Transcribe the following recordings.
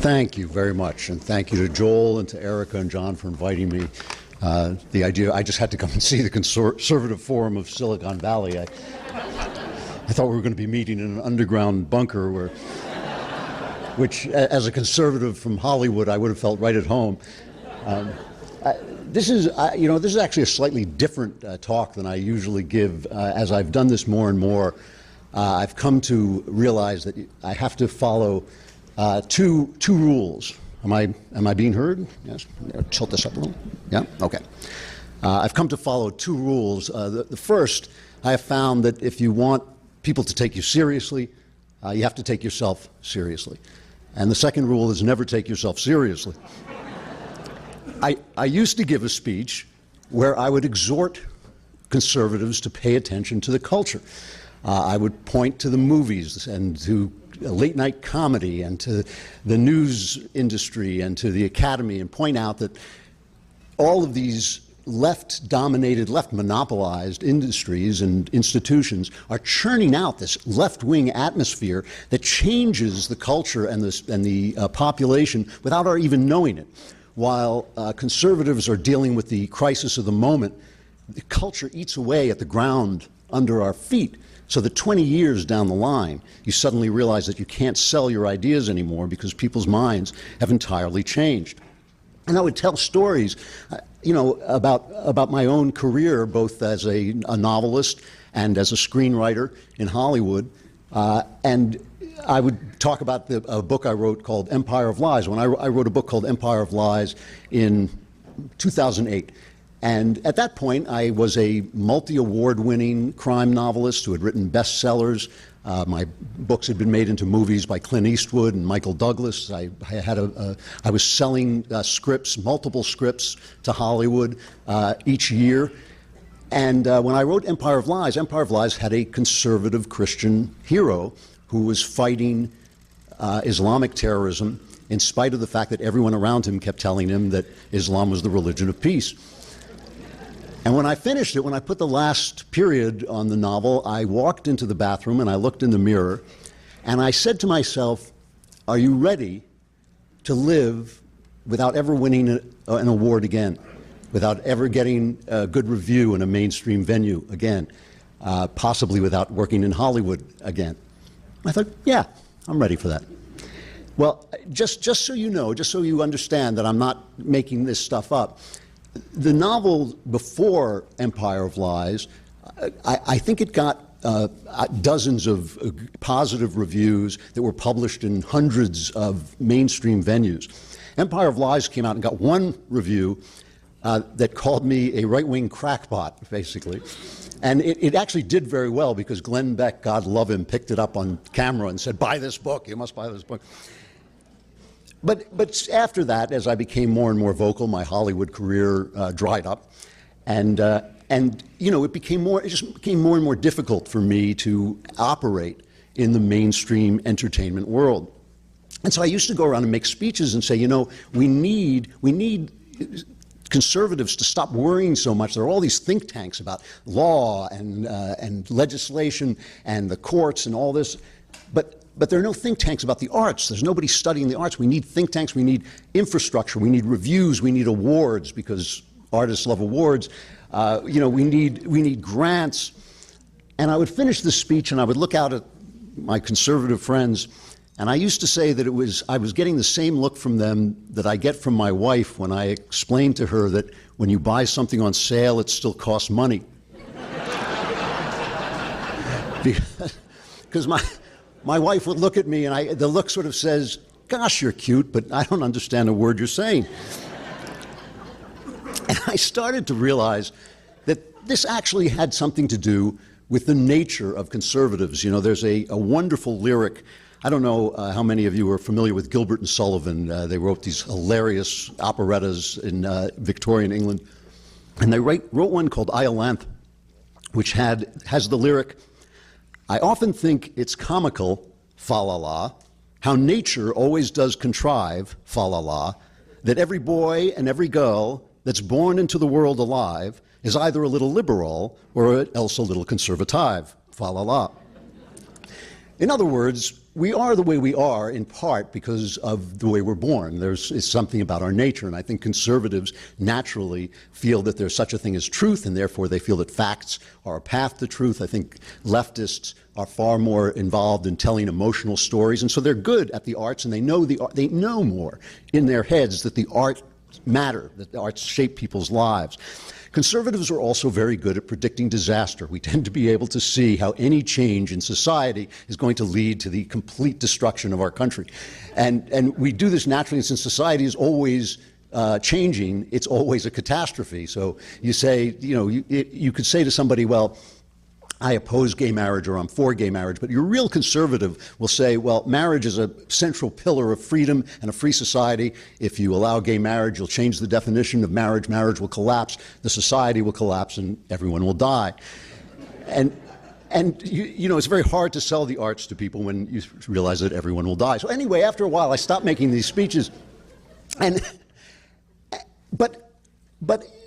Thank you very much, and thank you to Joel and to Erica and John for inviting me. The idea, I just had to come and see the Conservative Forum of Silicon Valley. I thought we were going to be meeting in an underground bunker which, as a conservative from Hollywood, I would have felt right at home. This is actually a slightly different talk than I usually give. As I've done this more and more, I've come to realize that I have to follow two rules. Am I being heard? Yes. Tilt this up a little. Yeah. Okay. I've come to follow two rules. The first, I have found that if you want people to take you seriously, you have to take yourself seriously. And the second rule is never take yourself seriously. I used to give a speech where I would exhort conservatives to pay attention to the culture. I would point to the movies and to late night comedy and to the news industry and to the academy and point out that all of these left-dominated, left-monopolized industries and institutions are churning out this left-wing atmosphere that changes the culture and the population without our even knowing it. While conservatives are dealing with the crisis of the moment, the culture eats away at the ground under our feet, so that 20 years down the line, you suddenly realize that you can't sell your ideas anymore because people's minds have entirely changed. And I would tell stories, about my own career, both as a novelist and as a screenwriter in Hollywood. And I would talk about a book I wrote called Empire of Lies. When I wrote a book called Empire of Lies in 2008. And at that point, I was a multi-award-winning crime novelist who had written bestsellers. My books had been made into movies by Clint Eastwood and Michael Douglas. I was selling scripts, multiple scripts to Hollywood each year. And when I wrote Empire of Lies had a conservative Christian hero who was fighting Islamic terrorism in spite of the fact that everyone around him kept telling him that Islam was the religion of peace. And when I finished it, when I put the last period on the novel, I walked into the bathroom and I looked in the mirror and I said to myself, are you ready to live without ever winning an award again, without ever getting a good review in a mainstream venue again, possibly without working in Hollywood again? I thought, yeah, I'm ready for that. Well, just so you know, just so you understand that I'm not making this stuff up, the novel before Empire of Lies, I think it got dozens of positive reviews that were published in hundreds of mainstream venues. Empire of Lies came out and got one review that called me a right-wing crackpot, basically. And it actually did very well because Glenn Beck, God love him, picked it up on camera and said, buy this book, you must buy this book. But after that, as I became more and more vocal, my Hollywood career dried up, and it just became more and more difficult for me to operate in the mainstream entertainment world. And so I used to go around and make speeches and say, we need conservatives to stop worrying so much. There are all these think tanks about law and legislation and the courts and all this, but there are no think tanks about the arts. There's nobody studying the arts. We need think tanks. We need infrastructure. We need reviews. We need awards because artists love awards. We need grants. And I would finish this speech and I would look out at my conservative friends, and I used to say that I was getting the same look from them that I get from my wife when I explain to her that when you buy something on sale, it still costs money. Because my wife would look at me, and the look sort of says, gosh, you're cute, but I don't understand a word you're saying. And I started to realize that this actually had something to do with the nature of conservatives. There's a wonderful lyric. I don't know how many of you are familiar with Gilbert and Sullivan. They wrote these hilarious operettas in Victorian England. And they wrote one called Iolanthe, which has the lyric, I often think it's comical, fa-la-la, how nature always does contrive, fa-la-la, that every boy and every girl that's born into the world alive is either a little liberal or else a little conservative, fa-la-la. In other words, we are the way we are in part because of the way we're born. It's something about our nature, and I think conservatives naturally feel that there's such a thing as truth, and therefore they feel that facts are a path to truth. I think leftists are far more involved in telling emotional stories, and so they're good at the arts, and they know more in their heads that the art matter, that the arts shape people's lives. Conservatives are also very good at predicting disaster. We tend to be able to see how any change in society is going to lead to the complete destruction of our country. And we do this naturally, and since society is always changing, it's always a catastrophe. So you say, you could say to somebody, well, I oppose gay marriage or I'm for gay marriage, but your real conservative will say, well, marriage is a central pillar of freedom and a free society. If you allow gay marriage, you'll change the definition of marriage. Marriage will collapse, the society will collapse, and everyone will die. And it's very hard to sell the arts to people when you realize that everyone will die. So anyway, after a while, I stopped making these speeches. But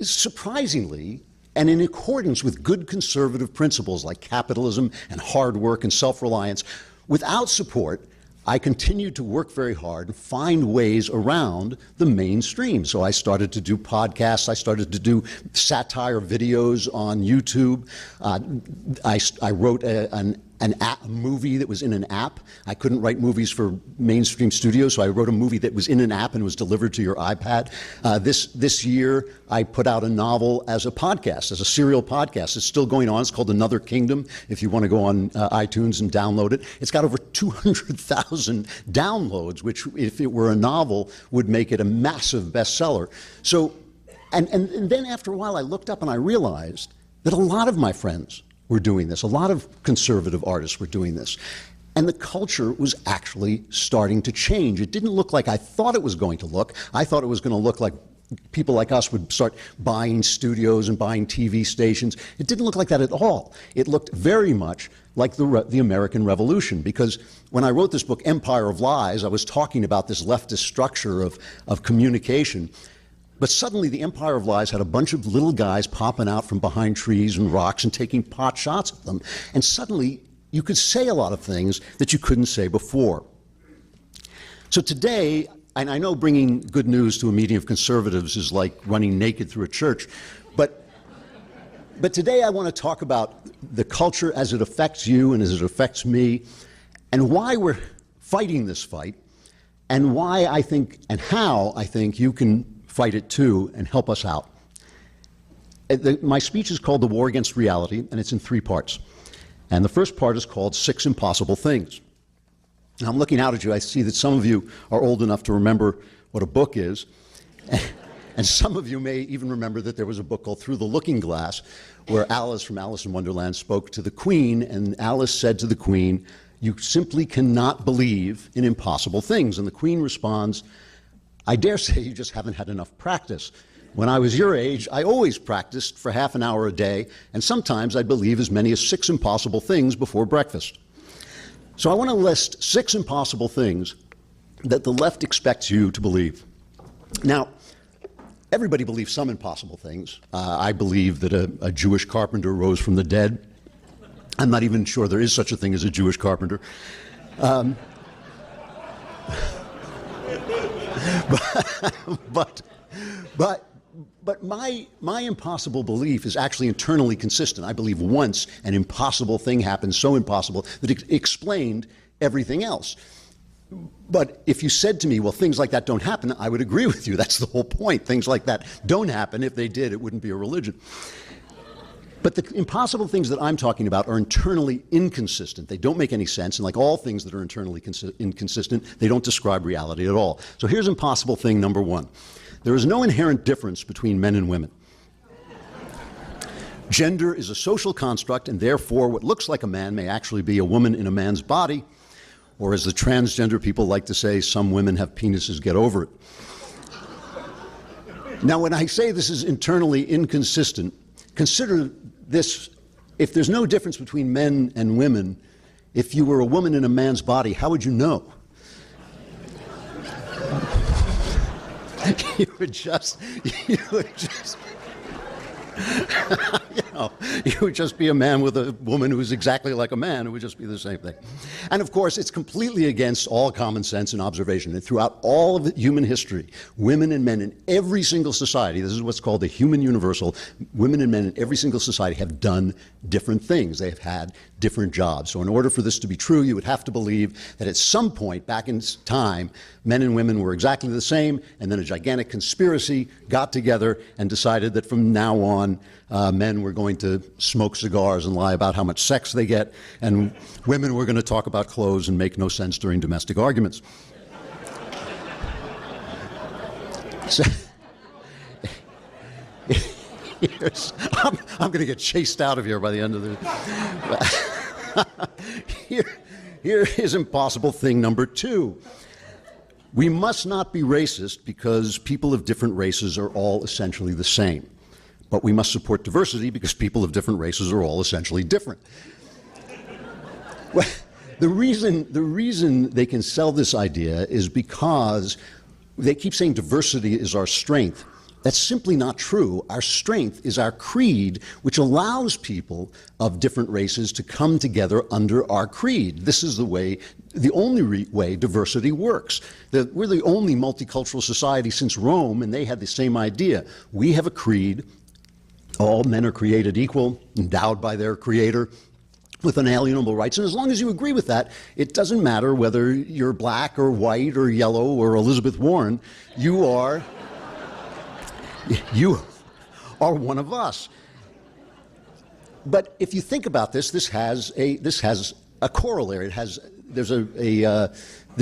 surprisingly, and in accordance with good conservative principles like capitalism and hard work and self-reliance, without support, I continued to work very hard and find ways around the mainstream. So I started to do podcasts. I started to do satire videos on YouTube. I wrote a movie that was in an app. I couldn't write movies for mainstream studios, so I wrote a movie that was in an app and was delivered to your iPad. This year, I put out a novel as a podcast, as a serial podcast. It's still going on. It's called Another Kingdom, if you want to go on iTunes and download it. It's got over 200,000 downloads, which, if it were a novel, would make it a massive bestseller. So, and then after a while, I looked up and I realized that a lot of my friends were doing this. A lot of conservative artists were doing this. And the culture was actually starting to change. It didn't look like I thought it was going to look. I thought it was going to look like people like us would start buying studios and buying TV stations. It didn't look like that at all. It looked very much like the American Revolution, because when I wrote this book, Empire of Lies, I was talking about this leftist structure of communication. But suddenly the Empire of Lies had a bunch of little guys popping out from behind trees and rocks and taking pot shots at them. And suddenly you could say a lot of things that you couldn't say before. So today, and I know bringing good news to a meeting of conservatives is like running naked through a church, but today I want to talk about the culture as it affects you and as it affects me, and why we're fighting this fight, and why I think, and how I think you can fight it too and help us out. My speech is called The War Against Reality, and it's in 3 parts. And the first part is called 6 Impossible Things. Now, I'm looking out at you. I see that some of you are old enough to remember what a book is. And some of you may even remember that there was a book called Through the Looking Glass, where Alice from Alice in Wonderland spoke to the Queen, and Alice said to the Queen, "You simply cannot believe in impossible things." And the Queen responds, "I dare say you just haven't had enough practice. When I was your age, I always practiced for half an hour a day, and sometimes I'd believe as many as 6 impossible things before breakfast." So I want to list 6 impossible things that the left expects you to believe. Now, everybody believes some impossible things. I believe that a Jewish carpenter rose from the dead. I'm not even sure there is such a thing as a Jewish carpenter. But my impossible belief is actually internally consistent. I believe once an impossible thing happened, so impossible that it explained everything else. But if you said to me, well, things like that don't happen, I would agree with you. That's the whole point. Things like that don't happen. If they did, it wouldn't be a religion. But the impossible things that I'm talking about are internally inconsistent. They don't make any sense, and like all things that are internally inconsistent, they don't describe reality at all. So here's impossible thing number 1. There is no inherent difference between men and women. Gender is a social construct, and therefore what looks like a man may actually be a woman in a man's body, or as the transgender people like to say, some women have penises, get over it. Now, when I say this is internally inconsistent, consider this: if there's no difference between men and women, if you were a woman in a man's body, how would you know? you would just You know, you would just be a man with a woman who's exactly like a man. It would just be the same thing. And of course, it's completely against all common sense and observation. And throughout all of human history, women and men in every single society, this is what's called the human universal, women and men in every single society have done different things. They have had different jobs. So in order for this to be true, you would have to believe that at some point back in time, men and women were exactly the same, and then a gigantic conspiracy got together and decided that from now on, men were going to smoke cigars and lie about how much sex they get, and women were going to talk about clothes and make no sense during domestic arguments. So, I'm going to get chased out of here by the end of the... Here is impossible thing number 2. We must not be racist because people of different races are all essentially the same. But we must support diversity because people of different races are all essentially different. Well, the reason they can sell this idea is because they keep saying diversity is our strength. That's simply not true. Our strength is our creed, which allows people of different races to come together under our creed. This is the only way diversity works. We're the only multicultural society since Rome, and they had the same idea. We have a creed. All men are created equal, endowed by their creator with unalienable rights. And as long as you agree with that, it doesn't matter whether you're black or white or yellow or Elizabeth Warren, you are one of us. But if you think about this, this has a corollary. There's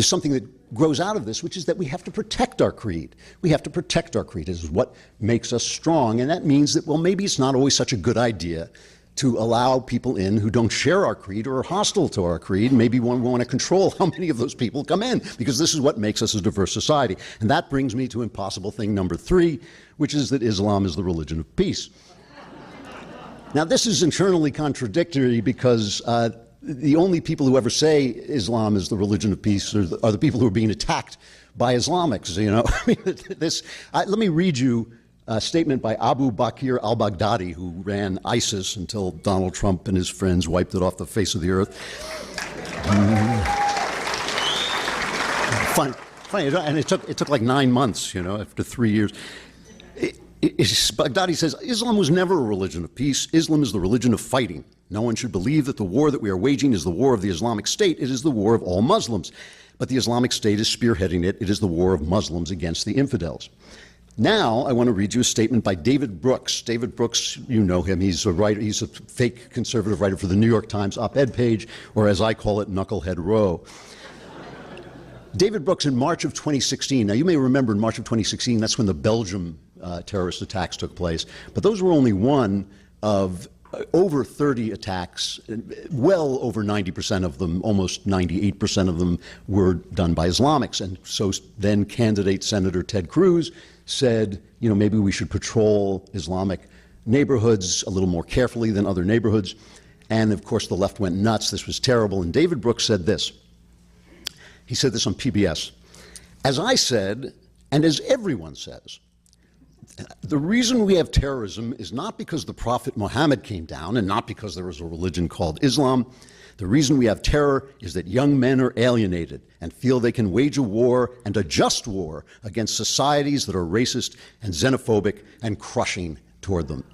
something that grows out of this, which is that we have to protect our creed. We have to protect our creed. This is what makes us strong. And that means that, well, maybe it's not always such a good idea to allow people in who don't share our creed or are hostile to our creed. Maybe we want to control how many of those people come in, because this is what makes us a diverse society. And that brings me to impossible thing number 3, which is that Islam is the religion of peace. Now, this is internally contradictory because the only people who ever say Islam is the religion of peace are the people who are being attacked by Islamics. You know, let me read you a statement by Abu Bakr al-Baghdadi, who ran ISIS until Donald Trump and his friends wiped it off the face of the earth. Funny, and it took like 9 months, you know, after 3 years. Baghdadi says, Islam was never a religion of peace. Islam is the religion of fighting. No one should believe that the war that we are waging is the war of the Islamic State. It is the war of all Muslims. But the Islamic State is spearheading it. It is the war of Muslims against the infidels. Now, I want to read you a statement by David Brooks. David Brooks, you know him. He's a writer. He's a fake conservative writer for the New York Times op-ed page, or as I call it, Knucklehead Row. David Brooks, in March of 2016, now you may remember in March of 2016, that's when the Belgium terrorist attacks took place. But those were only one of over 30 attacks. Well over 90% of them, almost 98% of them, were done by Islamics. And so then candidate Senator Ted Cruz said, you know, maybe we should patrol Islamic neighborhoods a little more carefully than other neighborhoods. And of course, the left went nuts. This was terrible. And David Brooks said this. He said this on PBS. As I said, and as everyone says, the reason we have terrorism is not because the Prophet Muhammad came down and not because there was a religion called Islam. The reason we have terror is that young men are alienated and feel they can wage a war, and a just war, against societies that are racist and xenophobic and crushing toward them.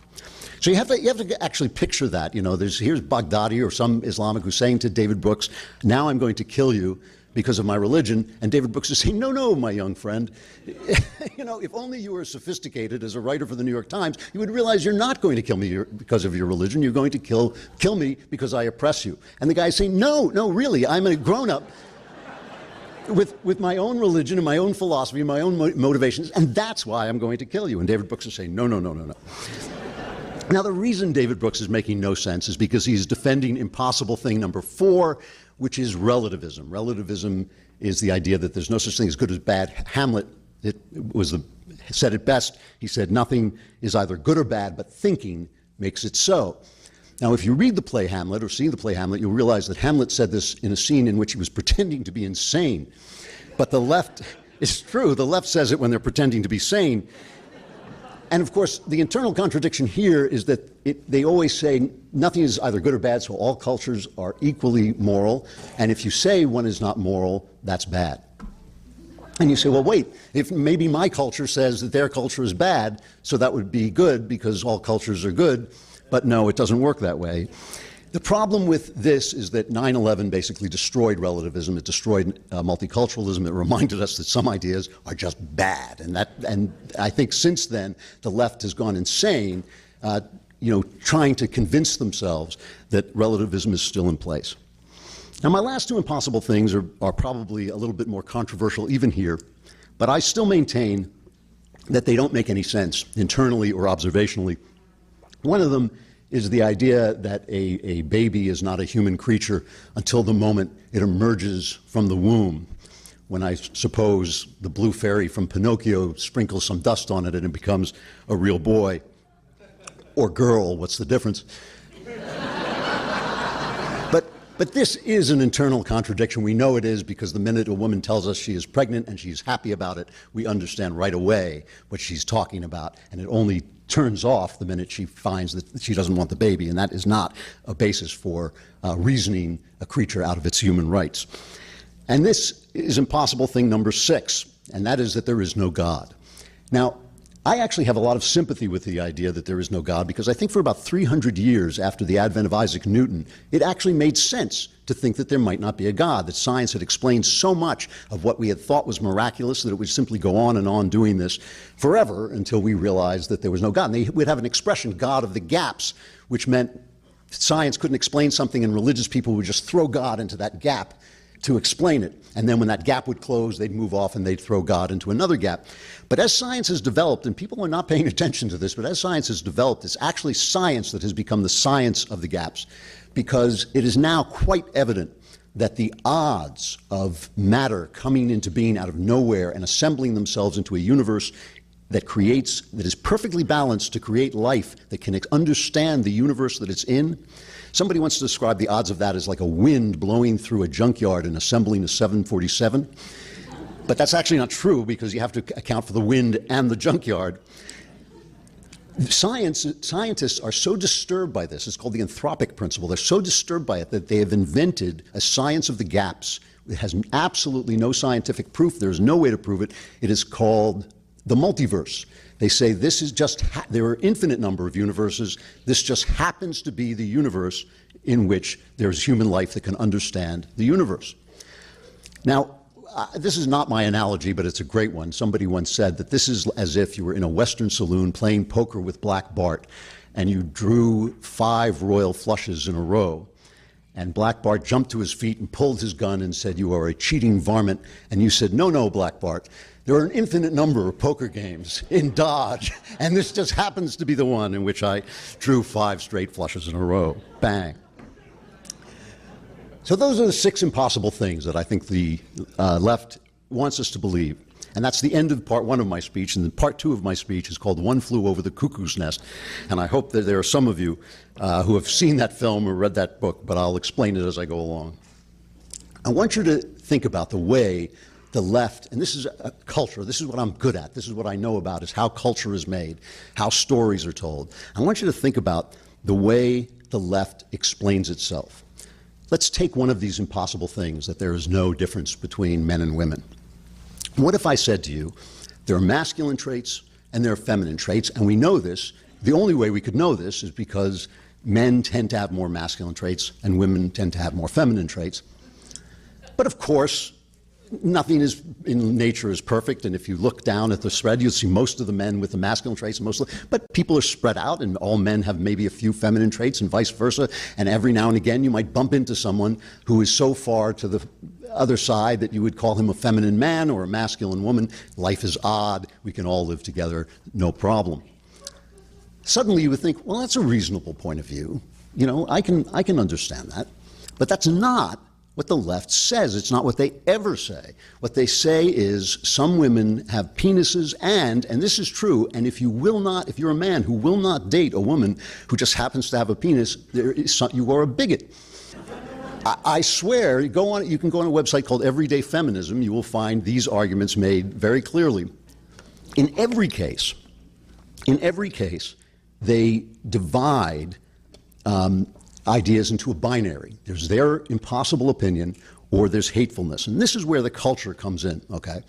So you have to actually picture that. You know, here's Baghdadi or some Islamic who's saying to David Brooks, now I'm going to kill you because of my religion. And David Brooks is saying, no, no, my young friend. You know, if only you were sophisticated as a writer for the New York Times, you would realize you're not going to kill me because of your religion. You're going to kill me because I oppress you. And the guy's saying, no, no, really, I'm a grown-up with my own religion and my own philosophy and my own motivations, and that's why I'm going to kill you. And David Brooks is saying, no, no, no, no, no. Now, the reason David Brooks is making no sense is because he's defending impossible thing number 4, which is relativism. Relativism is the idea that there's no such thing as good or bad. Hamlet said it best. He said, nothing is either good or bad, but thinking makes it so. Now, if you read the play Hamlet or see the play Hamlet, you'll realize that Hamlet said this in a scene in which he was pretending to be insane. But the left, it's true, the left says it when they're pretending to be sane. And of course, the internal contradiction here is that they always say nothing is either good or bad, so all cultures are equally moral. And if you say one is not moral, that's bad. And you say, well, wait, if maybe my culture says that their culture is bad, so that would be good because all cultures are good. But no, it doesn't work that way. The problem with this is that 9/11 basically destroyed relativism. It destroyed multiculturalism. It reminded us that some ideas are just bad. And I think since then, the left has gone insane, trying to convince themselves that relativism is still in place. Now, my last two impossible things are probably a little bit more controversial even here, but I still maintain that they don't make any sense internally or observationally. One of them is the idea that a baby is not a human creature until the moment it emerges from the womb, when I suppose the blue fairy from Pinocchio sprinkles some dust on it and it becomes a real boy. Or girl, what's the difference? But this is an internal contradiction. We know it is because the minute a woman tells us she is pregnant and she's happy about it, we understand right away what she's talking about, and it only turns off the minute she finds that she doesn't want the baby, and that is not a basis for reasoning a creature out of its human rights. And this is impossible thing number 6, and that is that there is no God. Now, I actually have a lot of sympathy with the idea that there is no God because I think for about 300 years after the advent of Isaac Newton, it actually made sense to think that there might not be a God, that science had explained so much of what we had thought was miraculous that it would simply go on and on doing this forever until we realized that there was no God. And they would have an expression, God of the gaps, which meant science couldn't explain something and religious people would just throw God into that gap to explain it. And then when that gap would close, they'd move off and they'd throw God into another gap. But as science has developed, and people are not paying attention to this, but as science has developed, it's actually science that has become the science of the gaps, because it is now quite evident that the odds of matter coming into being out of nowhere and assembling themselves into a universe that is perfectly balanced to create life that can understand the universe that it's in. Somebody wants to describe the odds of that as like a wind blowing through a junkyard and assembling a 747. But that's actually not true because you have to account for the wind and the junkyard. Scientists are so disturbed by this, it's called the anthropic principle, they're so disturbed by it that they have invented a science of the gaps. It has absolutely no scientific proof, there's no way to prove it. It is called the multiverse. They say this is there are an infinite number of universes, this just happens to be the universe in which there's human life that can understand the universe. Now, this is not my analogy, but it's a great one. Somebody once said that this is as if you were in a Western saloon playing poker with Black Bart, and you drew 5 royal flushes in a row. And Black Bart jumped to his feet and pulled his gun and said, "You are a cheating varmint." And you said, "No, no, Black Bart. There are an infinite number of poker games in Dodge, and this just happens to be the one in which I drew 5 straight flushes in a row." Bang. So those are the 6 impossible things that I think the left wants us to believe. And that's the end of part 1 of my speech. And then part 2 of my speech is called One Flew Over the Cuckoo's Nest. And I hope that there are some of you who have seen that film or read that book, but I'll explain it as I go along. I want you to think about the way the left, and this is a culture, this is what I'm good at, this is what I know about, is how culture is made, how stories are told. I want you to think about the way the left explains itself. Let's take one of these impossible things, that there is no difference between men and women. What if I said to you, there are masculine traits and there are feminine traits, and we know this. The only way we could know this is because men tend to have more masculine traits and women tend to have more feminine traits. But of course, nothing in nature is perfect, and if you look down at the spread, you'll see most of the men with the masculine traits, but people are spread out, and all men have maybe a few feminine traits, and vice versa, and every now and again you might bump into someone who is so far to the other side that you would call him a feminine man or a masculine woman. Life is odd, we can all live together, no problem. Suddenly you would think, well, that's a reasonable point of view. You know, I can understand that, but that's not what the left says. It's not what they ever say. What they say is some women have penises and this is true, and if you're a man who will not date a woman who just happens to have a penis, you are a bigot. I swear, you can go on a website called Everyday Feminism, you will find these arguments made very clearly. In every case, In every case, they divide ideas into a binary. There's their impossible opinion or there's hatefulness. And this is where the culture comes in, okay?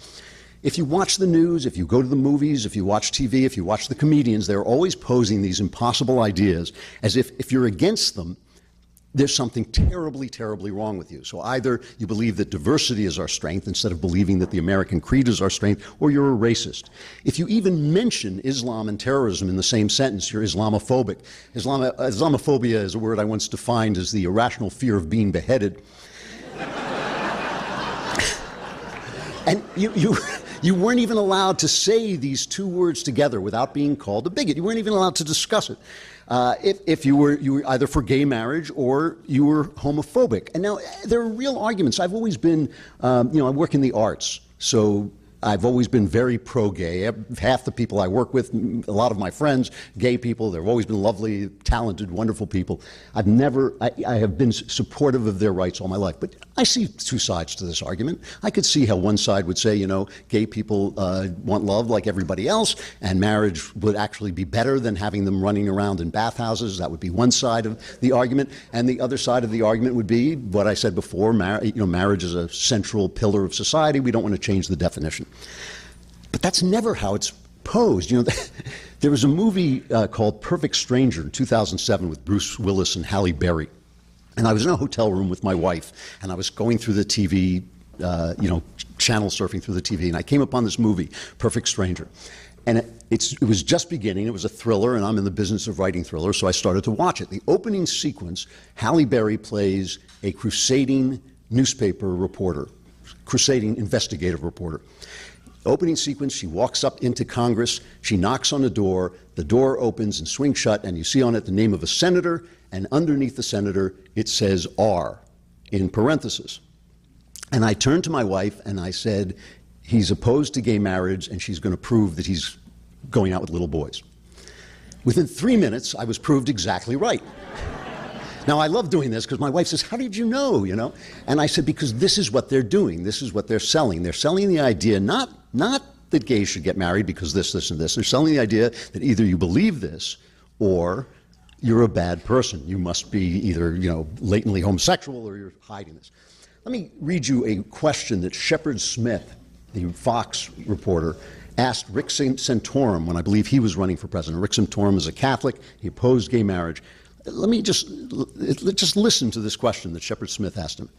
If you watch the news, if you go to the movies, if you watch TV, if you watch the comedians, they're always posing these impossible ideas as if you're against them, there's something terribly, terribly wrong with you. So either you believe that diversity is our strength instead of believing that the American creed is our strength, or you're a racist. If you even mention Islam and terrorism in the same sentence, you're Islamophobic. Islamophobia is a word I once defined as the irrational fear of being beheaded. And you weren't even allowed to say these two words together without being called a bigot. You weren't even allowed to discuss it. If you were either for gay marriage or you were homophobic. And now there are real arguments. I've always been, I work in the arts, so I've always been very pro-gay. Half the people I work with, a lot of my friends, gay people, they've always been lovely, talented, wonderful people. I have been supportive of their rights all my life. But I see two sides to this argument. I could see how one side would say, gay people want love like everybody else, and marriage would actually be better than having them running around in bathhouses. That would be one side of the argument. And the other side of the argument would be what I said before, marriage is a central pillar of society. We don't want to change the definition. But that's never how it's posed. There was a movie called Perfect Stranger in 2007 with Bruce Willis and Halle Berry. And I was in a hotel room with my wife, and I was going through the TV, channel surfing through the TV, and I came upon this movie, Perfect Stranger. And it was just beginning. It was a thriller, and I'm in the business of writing thrillers, so I started to watch it. The opening sequence, Halle Berry plays a crusading newspaper reporter, crusading investigative reporter. Opening sequence, she walks up into Congress, she knocks on the door opens and swings shut, and you see on it the name of a senator, and underneath the senator it says R in parentheses. And I turned to my wife and I said, he's opposed to gay marriage and she's going to prove that he's going out with little boys. Within 3 minutes, I was proved exactly right. Now, I love doing this because my wife says, how did you know, And I said, because this is what they're doing. This is what they're selling. They're selling the idea not that gays should get married because this, and this. They're selling the idea that either you believe this or you're a bad person. You must be either, latently homosexual or you're hiding this. Let me read you a question that Shepard Smith, the Fox reporter, asked Rick Santorum when I believe he was running for president. Rick Santorum is a Catholic. He opposed gay marriage. Let's just listen to this question that Shepard Smith asked him.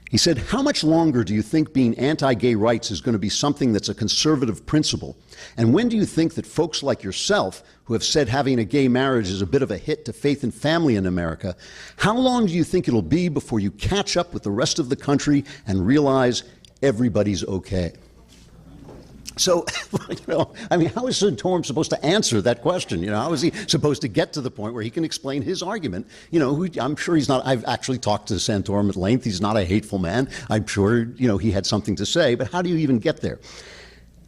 He said, how much longer do you think being anti-gay rights is going to be something that's a conservative principle? And when do you think that folks like yourself, who have said having a gay marriage is a bit of a hit to faith and family in America, how long do you think it'll be before you catch up with the rest of the country and realize everybody's okay? So, how is Santorum supposed to answer that question? How is he supposed to get to the point where he can explain his argument? I'm sure he's not, I've actually talked to Santorum at length. He's not a hateful man. I'm sure, he had something to say, but how do you even get there?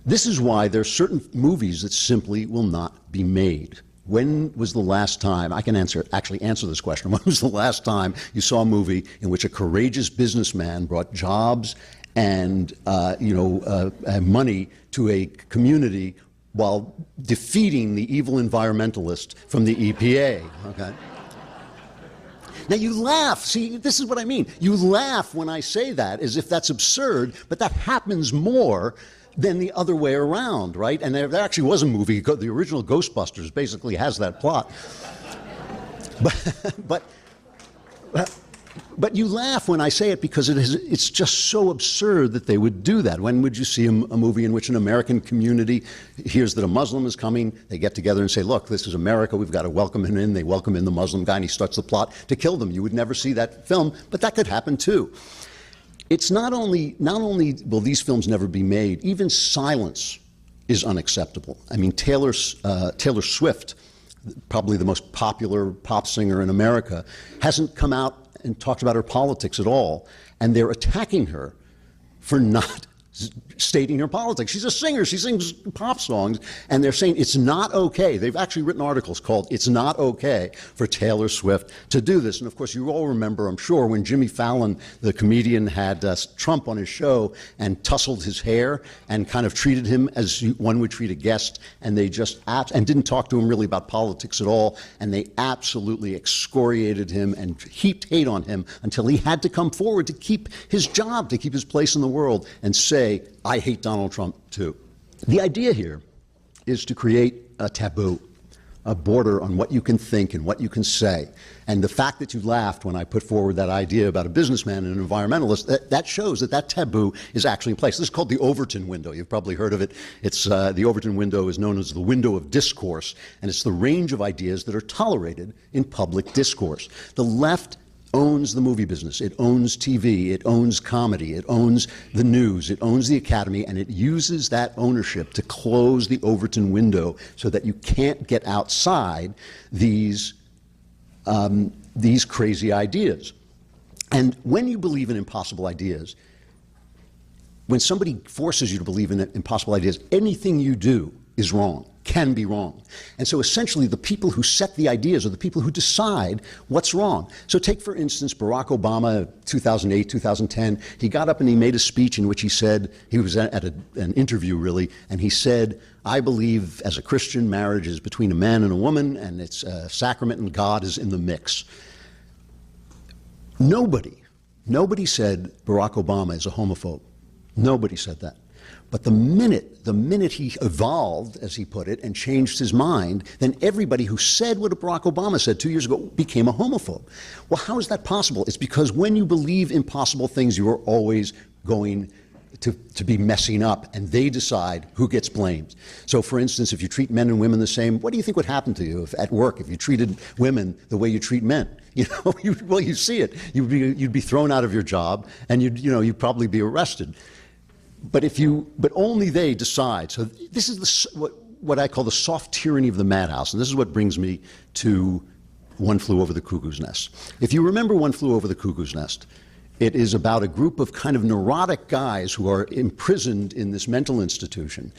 This is why there are certain movies that simply will not be made. When was the last time, I can actually answer this question, when was the last time you saw a movie in which a courageous businessman brought jobs and money to a community while defeating the evil environmentalist from the EPA, okay? Now you laugh, see, this is what I mean. You laugh when I say that as if that's absurd, but that happens more than the other way around, right? And there actually was a movie, the original Ghostbusters basically has that plot. But you laugh when I say it because it's just so absurd that they would do that. When would you see a movie in which an American community hears that a Muslim is coming, they get together and say, look, this is America, we've got to welcome him in. They welcome in the Muslim guy and he starts the plot to kill them. You would never see that film, but that could happen too. It's not only will these films never be made, even silence is unacceptable. I mean, Taylor Swift, probably the most popular pop singer in America, hasn't come out and talked about her politics at all, and they're attacking her for not stating her politics. She's a singer. She sings pop songs, and they're saying it's not okay. They've actually written articles called "It's Not Okay for Taylor Swift to do this." And of course, you all remember, I'm sure, when Jimmy Fallon, the comedian, had Trump on his show and tousled his hair and kind of treated him as one would treat a guest, and they just and didn't talk to him really about politics at all, and they absolutely excoriated him and heaped hate on him until he had to come forward to keep his job, to keep his place in the world, and say, I hate Donald Trump too. The idea here is to create a taboo, a border on what you can think and what you can say. And the fact that you laughed when I put forward that idea about a businessman and an environmentalist, that shows that that taboo is actually in place. This is called the Overton window. You've probably heard of it. It's the Overton window is known as the window of discourse, and it's the range of ideas that are tolerated in public discourse. The left owns the movie business, it owns TV, it owns comedy, it owns the news, it owns the Academy, and it uses that ownership to close the Overton window so that you can't get outside these crazy ideas. And when you believe in impossible ideas, when somebody forces you to believe in impossible ideas, anything you do is wrong, can be wrong. And so essentially the people who set the ideas are the people who decide what's wrong. So take, for instance, Barack Obama, 2008, 2010. He got up and he made a speech in which he said, he was at an interview really, and he said, I believe as a Christian marriage is between a man and a woman, and it's a sacrament and God is in the mix. Nobody said Barack Obama is a homophobe. Nobody said that. But the minute he evolved, as he put it, and changed his mind, then everybody who said what Barack Obama said 2 years ago became a homophobe. Well, how is that possible? It's because when you believe impossible things, you are always going to be messing up, and they decide who gets blamed. So, for instance, if you treat men and women the same, what do you think would happen to you if at work if you treated women the way you treat men? You know, you see it. You'd be thrown out of your job, and you'd probably be arrested. But only they decide. So this is what I call the soft tyranny of the madhouse, and this is what brings me to One Flew Over the Cuckoo's Nest. If you remember One Flew Over the Cuckoo's Nest, it is about a group of kind of neurotic guys who are imprisoned in this mental institution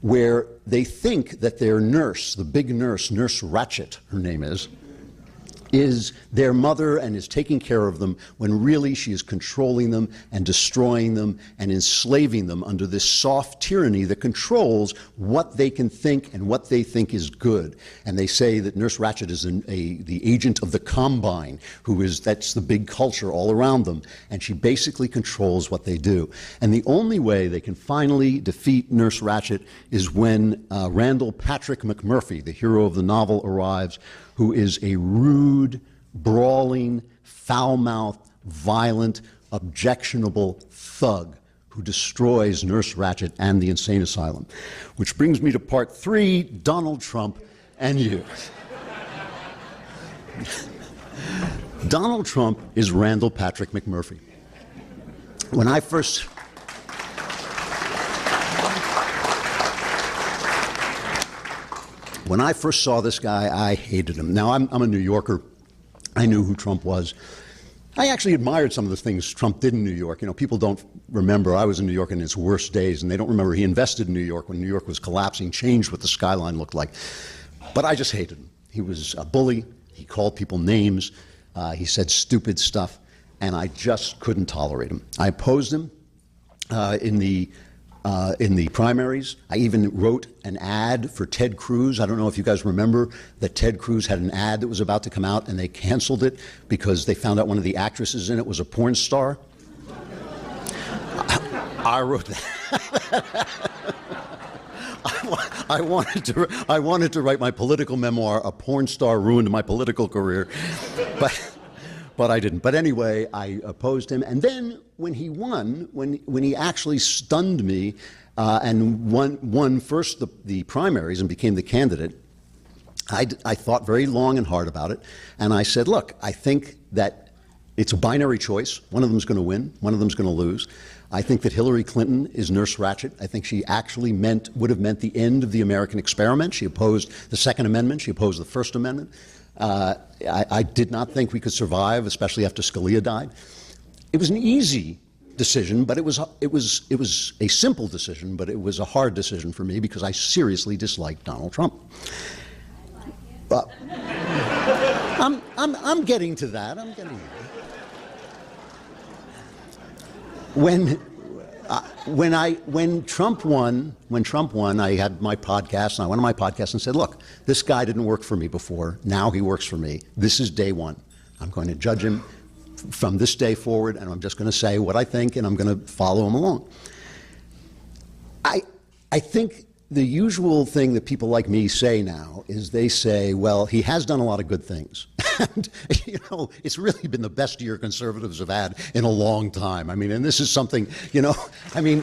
where they think that their nurse, the big nurse, Nurse Ratched, her name is their mother and is taking care of them when really she is controlling them and destroying them and enslaving them under this soft tyranny that controls what they can think and what they think is good. And they say that Nurse Ratched is the agent of the Combine, that's the big culture all around them, and she basically controls what they do. And the only way they can finally defeat Nurse Ratched is when Randall Patrick McMurphy, the hero of the novel, arrives, who is a rude, brawling, foul-mouthed, violent, objectionable thug who destroys Nurse Ratched and the insane asylum. Which brings me to part 3, Donald Trump and you. Donald Trump is Randall Patrick McMurphy. When I first saw this guy, I hated him. Now, I'm a New Yorker. I knew who Trump was. I actually admired some of the things Trump did in New York. You know, people don't remember. I was in New York in its worst days, and they don't remember he invested in New York when New York was collapsing, changed what the skyline looked like. But I just hated him. He was a bully. He called people names. He said stupid stuff, and I just couldn't tolerate him. I opposed him in the primaries. I even wrote an ad for Ted Cruz. I don't know if you guys remember that Ted Cruz had an ad that was about to come out, and they canceled it because they found out one of the actresses in it was a porn star. I wrote that. I wanted to write my political memoir, A Porn Star Ruined My Political Career, but I didn't. But anyway, I opposed him. And then when he won, when he actually stunned me and won first the primaries and became the candidate, I thought very long and hard about it. And I said, look, I think that it's a binary choice. One of them is going to win. One of them is going to lose. I think that Hillary Clinton is Nurse Ratched. I think she actually would have meant the end of the American experiment. She opposed the Second Amendment. She opposed the First Amendment. I did not think we could survive, especially after Scalia died. It was an easy decision, but it was a simple decision, but it was a hard decision for me because I seriously disliked Donald Trump. I'm getting to that. I'm getting to that. When Trump won, I had my podcast, and I went on my podcast and said, look, this guy didn't work for me before. Now he works for me. This is day one. I'm going to judge him from this day forward, and I'm just going to say what I think, and I'm going to follow him along. I think the usual thing that people like me say now is they say, well, he has done a lot of good things. And, you know, it's really been the best year conservatives have had in a long time. I mean, and this is something, you know, I mean,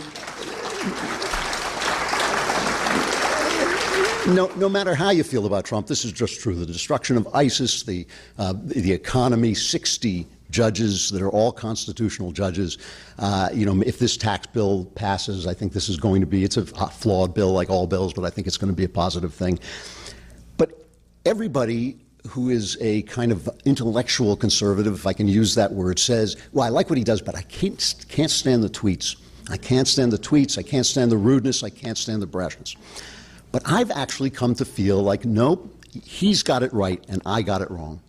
no matter how you feel about Trump, this is just true. The destruction of ISIS, the economy, 60 judges that are all constitutional judges. You know, if this tax bill passes, I think this is going to be, it's a flawed bill like all bills, but I think it's going to be a positive thing. But everybody who is a kind of intellectual conservative, if I can use that word, says, well, I like what he does, but I can't stand the tweets. I can't stand the tweets. I can't stand the rudeness. I can't stand the brashness. But I've actually come to feel like, nope, he's got it right and I got it wrong.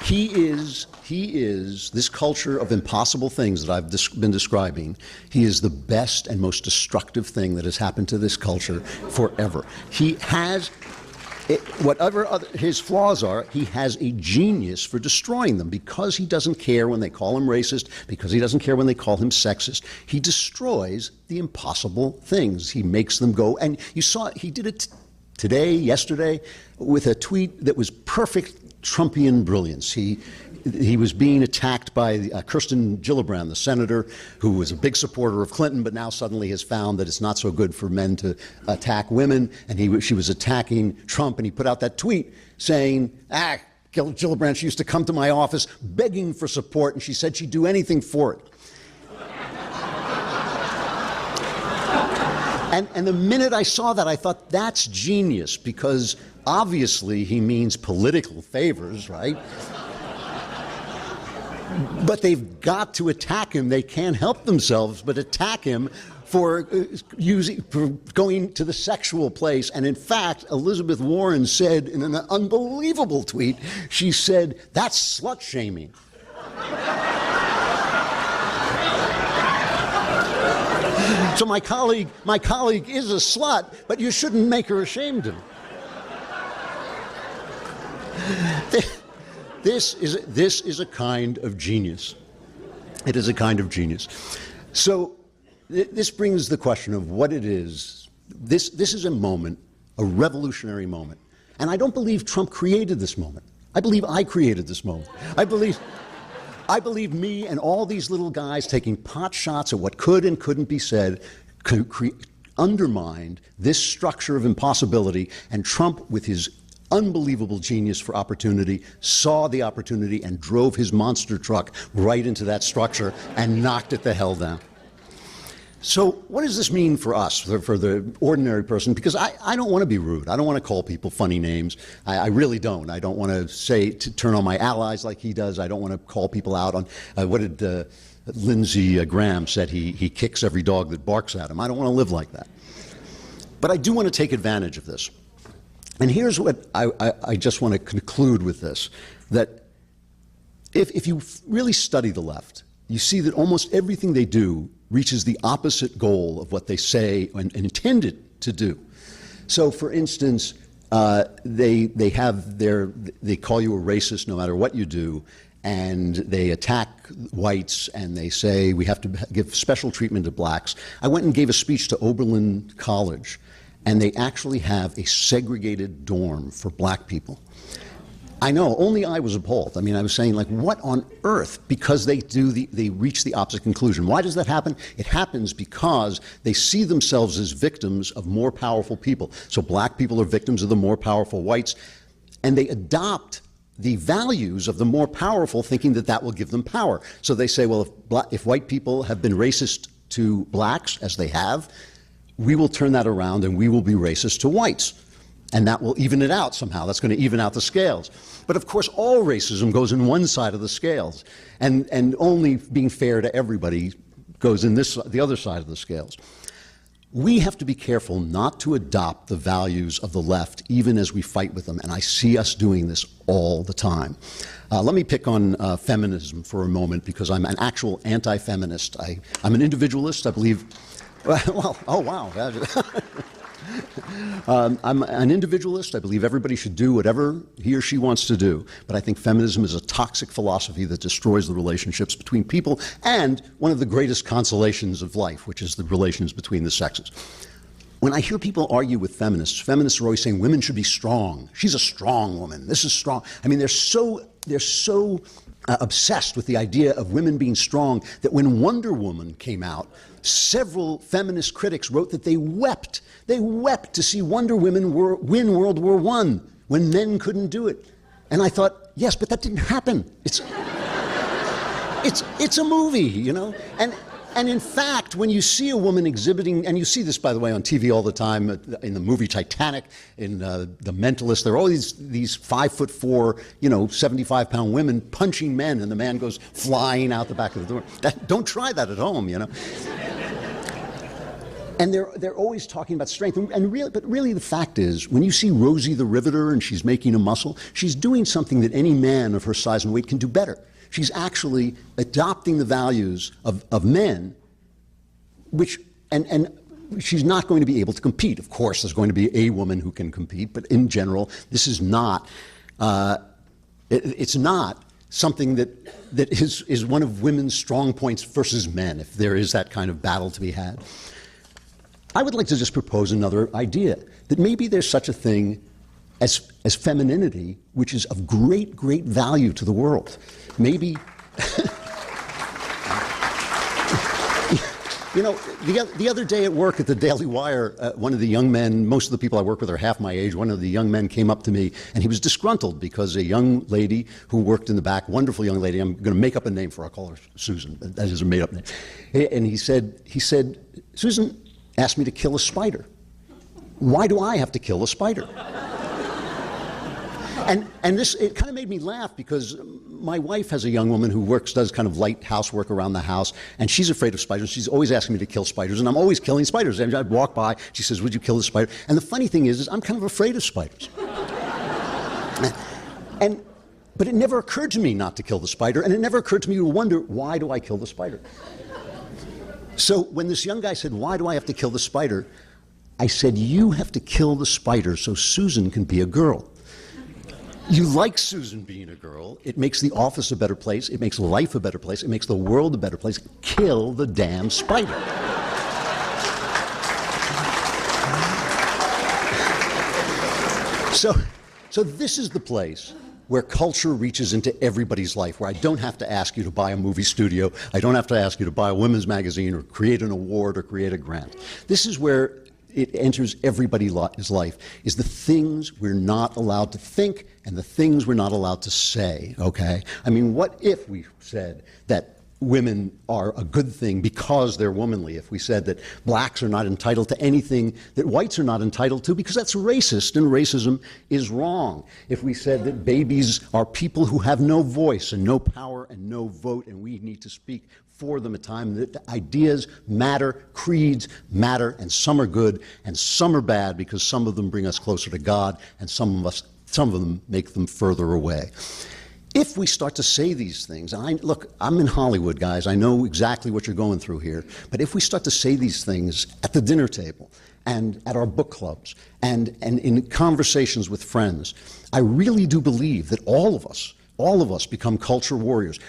He is this culture of impossible things that I've been describing. He is the best and most destructive thing that has happened to this culture forever. He has, whatever his flaws are, he has a genius for destroying them because he doesn't care when they call him racist, because he doesn't care when they call him sexist. He destroys the impossible things. He makes them go. And you saw he did it today, yesterday, with a tweet that was perfect Trumpian brilliance. He was being attacked by Kirsten Gillibrand, the senator, who was a big supporter of Clinton, but now suddenly has found that it's not so good for men to attack women. And she was attacking Trump, and he put out that tweet saying, Gillibrand, she used to come to my office begging for support, and she said she'd do anything for it. And the minute I saw that, I thought, that's genius, because obviously he means political favors, right? But they've got to attack him. They can't help themselves but attack him for going to the sexual place. And in fact, Elizabeth Warren said in an unbelievable tweet, she said, that's slut shaming. So my colleague is a slut, but you shouldn't make her ashamed of it. This is a kind of genius. It is a kind of genius. So this brings the question of what it is. This is a moment, a revolutionary moment. And I don't believe Trump created this moment. I believe I created this moment. I believe me and all these little guys taking pot shots at what could and couldn't be said undermined this structure of impossibility, and Trump, with his unbelievable genius for opportunity, saw the opportunity and drove his monster truck right into that structure and knocked it the hell down. So what does this mean for us, for the ordinary person? Because I don't want to be rude. I don't want to call people funny names. I really don't. I don't want to turn on my allies like he does. I don't want to call people out on, what did Lindsey Graham said, he kicks every dog that barks at him. I don't want to live like that. But I do want to take advantage of this. And here's what I just want to conclude with this, that if you really study the left, you see that almost everything they do reaches the opposite goal of what they say and intend it to do. So, for instance, they call you a racist no matter what you do, and they attack whites, and they say we have to give special treatment to blacks. I went and gave a speech to Oberlin College, and they actually have a segregated dorm for black people. I know, only I was appalled. I mean, I was saying, like, what on earth? Because they reach the opposite conclusion. Why does that happen? It happens because they see themselves as victims of more powerful people. So black people are victims of the more powerful whites, and they adopt the values of the more powerful, thinking that that will give them power. So they say, well, if white people have been racist to blacks, as they have, we will turn that around and we will be racist to whites. And that will even it out somehow. That's going to even out the scales. But of course, all racism goes in one side of the scales. And only being fair to everybody goes in the other side of the scales. We have to be careful not to adopt the values of the left, even as we fight with them. And I see us doing this all the time. Let me pick on feminism for a moment, because I'm an actual anti-feminist. I'm an individualist, I believe. Well, oh, wow. I'm an individualist. I believe everybody should do whatever he or she wants to do. But I think feminism is a toxic philosophy that destroys the relationships between people and one of the greatest consolations of life, which is the relations between the sexes. When I hear people argue with feminists are always saying women should be strong. She's a strong woman. This is strong. I mean, they're so obsessed with the idea of women being strong that when Wonder Woman came out, several feminist critics wrote that they wept. They wept to see Wonder Woman win World War I when men couldn't do it. And I thought, yes, but that didn't happen. It's a movie, you know? And in fact, when you see a woman exhibiting, and you see this, by the way, on TV all the time, in the movie Titanic, in The Mentalist, there are all these 5'4", 75-pound women punching men, and the man goes flying out the back of the door. Don't try that at home, you know. And they're always talking about strength. But really the fact is, when you see Rosie the Riveter and she's making a muscle, she's doing something that any man of her size and weight can do better. She's actually adopting the values of men, and she's not going to be able to compete. Of course, there's going to be a woman who can compete, but in general, this is not, it's not something that is one of women's strong points versus men, if there is that kind of battle to be had. I would like to just propose another idea, that maybe there's such a thing as femininity, which is of great, great value to the world. Maybe, the other day at work at the Daily Wire, one of the young men, most of the people I work with are half my age, one of the young men came up to me and he was disgruntled because a young lady who worked in the back, wonderful young lady, I'm going to make up a name for her, I'll call her Susan, that is a made up name. And he said, Susan asked me to kill a spider. Why do I have to kill a spider? And this, it kind of made me laugh because my wife has a young woman who does kind of light housework around the house, and she's afraid of spiders. She's always asking me to kill spiders, and I'm always killing spiders. And I'd walk by, she says, would you kill the spider? And the funny thing is I'm kind of afraid of spiders. But it never occurred to me not to kill the spider, and it never occurred to me to wonder, why do I kill the spider? So when this young guy said, why do I have to kill the spider? I said, you have to kill the spider so Susan can be a girl. You like Susan being a girl. It makes the office a better place. It makes life a better place. It makes the world a better place. Kill the damn spider. So this is the place where culture reaches into everybody's life, where I don't have to ask you to buy a movie studio. I don't have to ask you to buy a women's magazine or create an award or create a grant. This is where it enters everybody's life, is the things we're not allowed to think and the things we're not allowed to say, okay? I mean, what if we said that women are a good thing because they're womanly? If we said that blacks are not entitled to anything that whites are not entitled to because that's racist and racism is wrong? If we said that babies are people who have no voice and no power and no vote and we need to speak for them at time, that ideas matter, creeds matter, and some are good and some are bad because some of them bring us closer to God and some of them make them further away. If we start to say these things, and look, I'm in Hollywood, guys, I know exactly what you're going through here, but if we start to say these things at the dinner table and at our book clubs and in conversations with friends, I really do believe that all of us become culture warriors.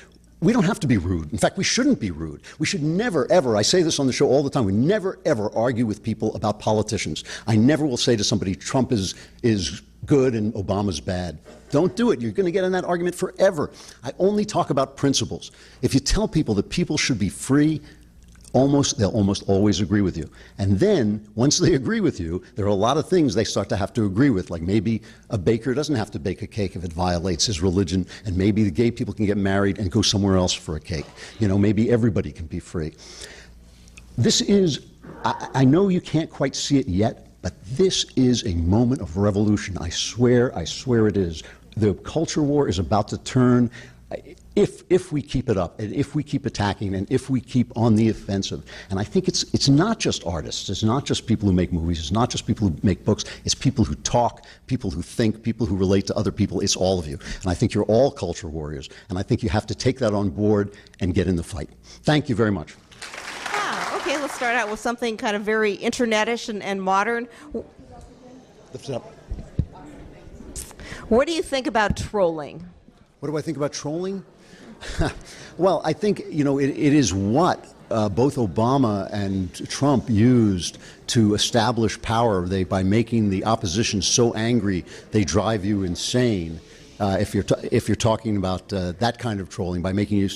We don't have to be rude. In fact, we shouldn't be rude. We should never, ever, I say this on the show all the time, we never, ever argue with people about politicians. I never will say to somebody, Trump is good and Obama's bad. Don't do it. You're going to get in that argument forever. I only talk about principles. If you tell people that people should be free, they'll almost always agree with you. And then, once they agree with you, there are a lot of things they start to have to agree with, like maybe a baker doesn't have to bake a cake if it violates his religion, and maybe the gay people can get married and go somewhere else for a cake. Maybe everybody can be free. This is, I know you can't quite see it yet, But this is a moment of revolution. I swear it is. The culture war is about to turn. If we keep it up, and if we keep attacking, and if we keep on the offensive. And I think it's not just artists, it's not just people who make movies, it's not just people who make books, it's people who talk, people who think, people who relate to other people, it's all of you. And I think you're all culture warriors, and I think you have to take that on board and get in the fight. Thank you very much. Yeah, okay, let's start out with something kind of very internetish and modern. Lift it up. What do you think about trolling? What do I think about trolling? Well, I think, it is what both Obama and Trump used to establish power. By making the opposition so angry, they drive you insane. If you're talking about that kind of trolling, by making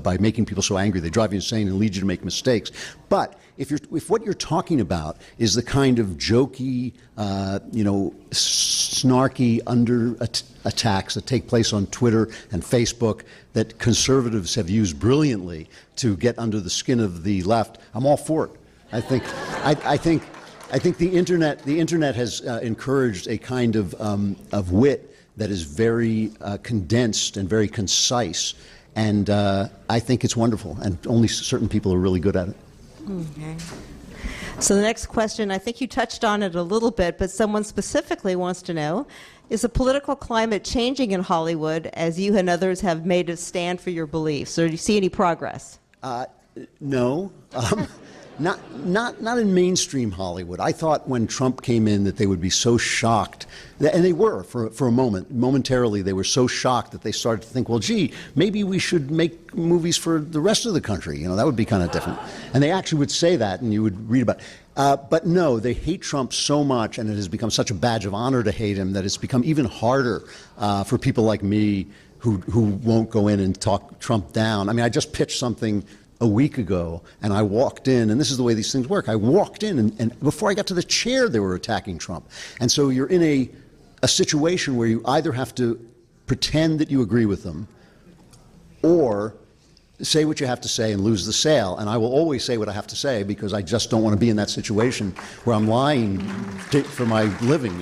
by making people so angry, they drive you insane and lead you to make mistakes. But if what you're talking about is the kind of jokey, snarky attacks that take place on Twitter and Facebook that conservatives have used brilliantly to get under the skin of the left, I'm all for it. I think the internet has encouraged a kind of wit that is very condensed and very concise, and I think it's wonderful. And only certain people are really good at it. Okay. So the next question, I think you touched on it a little bit, but someone specifically wants to know, is the political climate changing in Hollywood as you and others have made a stand for your beliefs? Or do you see any progress? No. Not in mainstream Hollywood. I thought when Trump came in that they would be so shocked, and they were for a moment. Momentarily, they were so shocked that they started to think, well, gee, maybe we should make movies for the rest of the country. That would be kind of different. And they actually would say that, and you would read about it. But no, they hate Trump so much, and it has become such a badge of honor to hate him that it's become even harder for people like me who won't go in and talk Trump down. I mean, I just pitched something a week ago, and I walked in, and this is the way these things work. I walked in, and before I got to the chair, they were attacking Trump. And so you're in a situation where you either have to pretend that you agree with them or say what you have to say and lose the sale. And I will always say what I have to say because I just don't want to be in that situation where I'm lying for my living,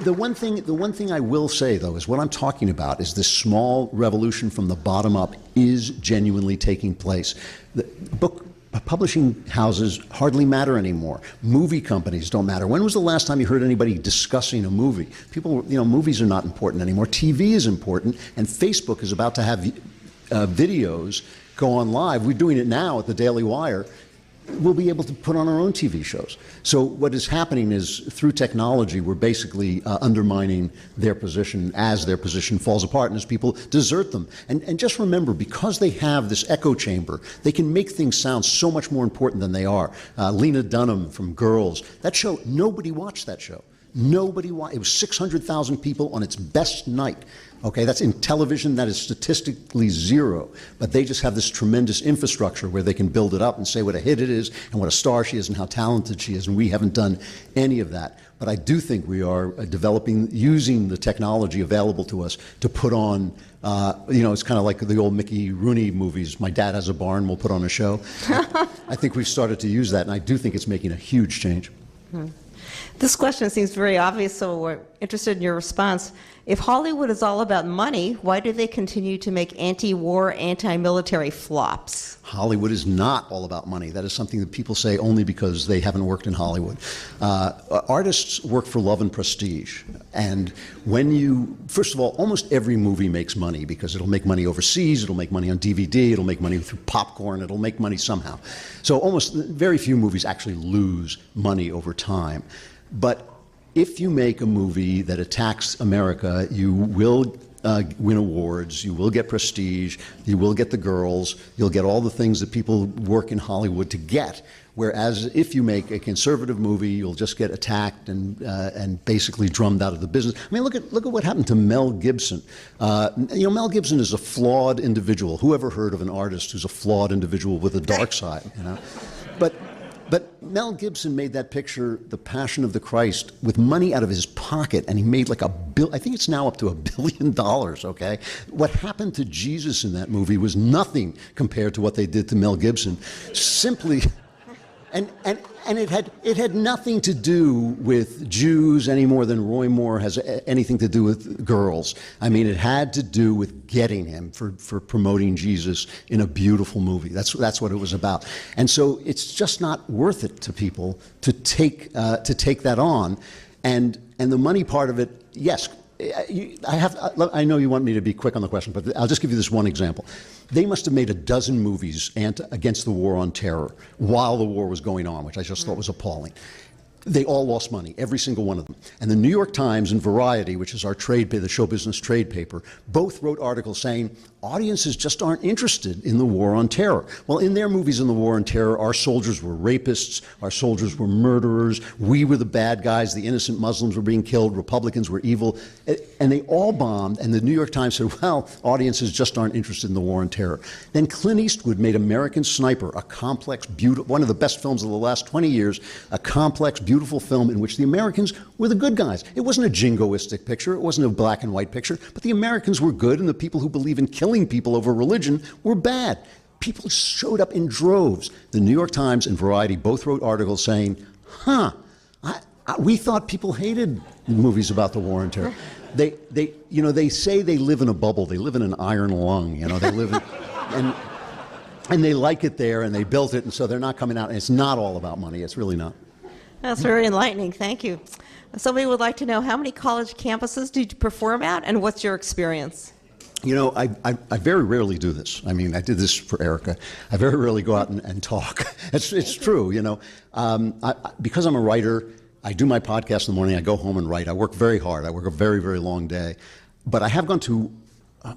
The one thing I will say, though, is what I'm talking about is this small revolution from the bottom up is genuinely taking place. The book publishing houses hardly matter anymore. Movie companies don't matter. When was the last time you heard anybody discussing a movie? People, movies are not important anymore. TV is important, and Facebook is about to have videos go on live. We're doing it now at the Daily Wire. We'll be able to put on our own TV shows. So what is happening is, through technology, we're basically undermining their position as their position falls apart and as people desert them. And just remember, because they have this echo chamber, they can make things sound so much more important than they are. Lena Dunham from Girls, that show, nobody watched that show. Nobody watched. It was 600,000 people on its best night. Okay, that's in television, that is statistically zero. But they just have this tremendous infrastructure where they can build it up and say what a hit it is and what a star she is and how talented she is, and we haven't done any of that. But I do think we are using the technology available to us to put on, it's kind of like the old Mickey Rooney movies, My Dad Has a Barn, we'll put on a show. I think we've started to use that, and I do think it's making a huge change. This question seems very obvious, so we're interested in your response. If Hollywood is all about money, why do they continue to make anti-war, anti-military flops? Hollywood is not all about money. That is something that people say only because they haven't worked in Hollywood. Artists work for love and prestige. And first of all, almost every movie makes money because it'll make money overseas, it'll make money on DVD, it'll make money through popcorn, it'll make money somehow. So almost very few movies actually lose money over time. But if you make a movie that attacks America, you will win awards, you will get prestige, you will get the girls, you'll get all the things that people work in Hollywood to get. Whereas if you make a conservative movie, you'll just get attacked and basically drummed out of the business. I mean, look at what happened to Mel Gibson. Mel Gibson is a flawed individual. Who ever heard of an artist who's a flawed individual with a dark side? But Mel Gibson made that picture, The Passion of the Christ, with money out of his pocket, and he made like I think it's now up to $1 billion, okay? What happened to Jesus in that movie was nothing compared to what they did to Mel Gibson. Simply, And it had nothing to do with Jews any more than Roy Moore has anything to do with girls. I mean, it had to do with getting him for promoting Jesus in a beautiful movie. That's what it was about. And so it's just not worth it to people to take that on. And the money part of it, yes. I know you want me to be quick on the question, but I'll just give you this one example. They must have made a dozen movies against the war on terror while the war was going on, which I just thought was appalling. They all lost money, every single one of them. And the New York Times and Variety, which is our the show business trade paper, both wrote articles saying audiences just aren't interested in the war on terror. Well, in their movies in the war on terror, our soldiers were rapists, our soldiers were murderers, we were the bad guys, the innocent Muslims were being killed, Republicans were evil, and they all bombed, and the New York Times said, well, audiences just aren't interested in the war on terror. Then Clint Eastwood made American Sniper, a complex, beautiful, one of the best films of the last 20 years, a complex, beautiful film in which the Americans were the good guys. It wasn't a jingoistic picture, it wasn't a black and white picture, but the Americans were good, and the people who believe in killing people over religion were bad. People showed up in droves. The New York Times and Variety both wrote articles saying, we thought people hated movies about the war on terror. They say they live in a bubble. They live in an iron lung. They live in, and they like it there, and they built it, and so they're not coming out. And it's not all about money. It's really not. That's very enlightening. Thank you. Somebody would like to know, how many college campuses did you perform at, and what's your experience? I very rarely do this. I mean, I did this for Erica. I very rarely go out and talk. It's true, because I'm a writer, I do my podcast in the morning, I go home and write. I work very hard. I work a very, very long day. But I have gone to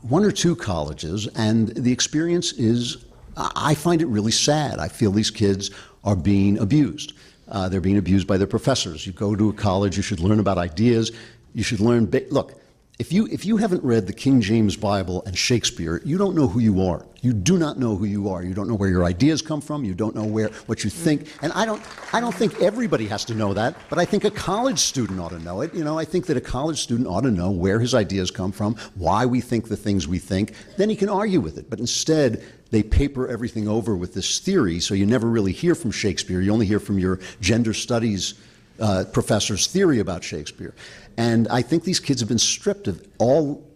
one or two colleges, and the experience is, I find it really sad. I feel these kids are being abused. They're being abused by their professors. You go to a college, you should learn about ideas. You should learn, look, if you haven't read the King James Bible and Shakespeare, you don't know who you are. You do not know who you are. You don't know where your ideas come from. You don't know what you think. And I don't think everybody has to know that, but I think a college student ought to know it. I think that a college student ought to know where his ideas come from, why we think the things we think. Then he can argue with it. But instead, they paper everything over with this theory, so you never really hear from Shakespeare. You only hear from your gender studies professor's theory about Shakespeare. And I think these kids have been stripped of all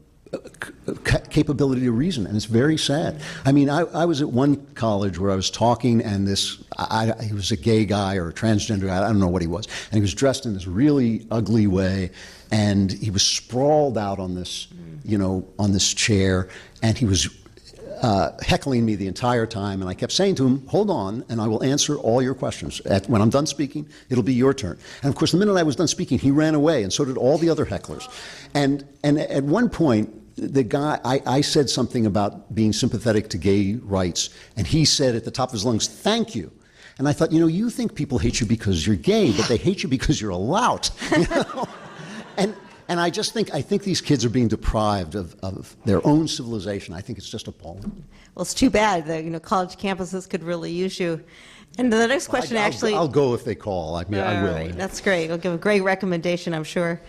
capability to reason, and it's very sad. I mean, I was at one college where I was talking, and he was a gay guy or a transgender guy, I don't know what he was, and he was dressed in this really ugly way, and he was sprawled out on this, on this chair, and he was heckling me the entire time, and I kept saying to him, hold on, and I will answer all your questions. When I'm done speaking, it'll be your turn. And of course, the minute I was done speaking, he ran away, and so did all the other hecklers. And at one point, the guy, I said something about being sympathetic to gay rights, and he said at the top of his lungs, thank you. And I thought, you think people hate you because you're gay, but they hate you because you're a lout. And I think these kids are being deprived of their own civilization. I think it's just appalling. Well, it's too bad that college campuses could really use you. And the next question I'll go if they call. I will. Right. That's great. I'll give a great recommendation, I'm sure.